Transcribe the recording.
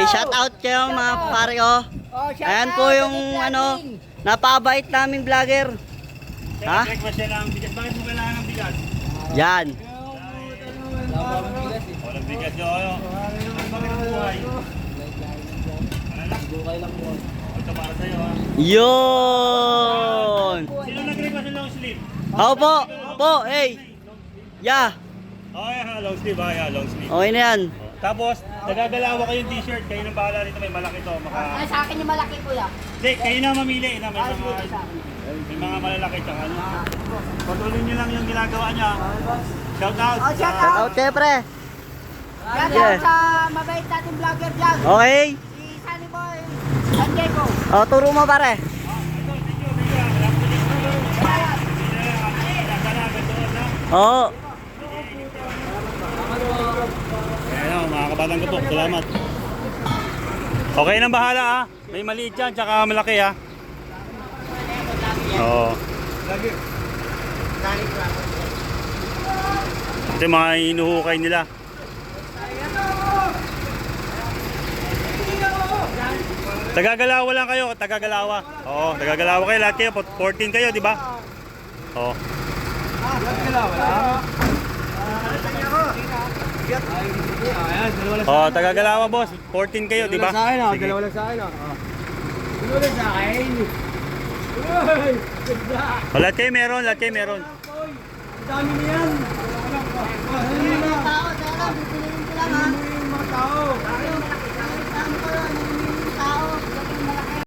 shout out kayo mga pare ko. Ayan po yung ano, napakabait naming vlogger. Ha? Request siya ng bigas. Bakit mo kailangan ng bigas? Yan. Walang bigas yun. Bakit ang buhay? Bukay lang po. Ito para sa'yo ha. Yun. Sino nag-request ng long sleeve? Ako po, hey. Yeah. Oh, yeah, long sleeve ha, yeah, long sleeve. Okay na yan. Tapos, nagagalawa kayong t-shirt. Kayo nang bahala rito, may malaki to. Ay, sa akin yung malaki kuya. Hindi, kayo na mamili na may mga malalaki tsaka ano. Patuloy nyo lang yung ginagawa niya. Shout out. Oh, shout Shout out kayo pre. Yan Yeah. lang sa mabait nating vlogger dyan. Okay. Si Sunny Boy. San Diego. O, turo mo pare. Oo. Ayan, mga kabatang kapok, salamat. Okay nang bahala ha. May maliit yan, tsaka malaki ha. Oo. Ito yung mga inuhukay nila. Tagagalawa lang kayo, tagagalawa. Oo, tagagalawa kayo, lahat kayo, 14 kayo, di ba? Oo. Oh, tagagalawa boss. 14 kayo, di ba? Sige. Dalawa lang sa akin. Dalawa lang sa akin. Oh, lahat kayo meron, lahat kayo meron. Ang dami niyan. Tao, tara, bibili ko lang ha. Mga tao. Ano ko yun?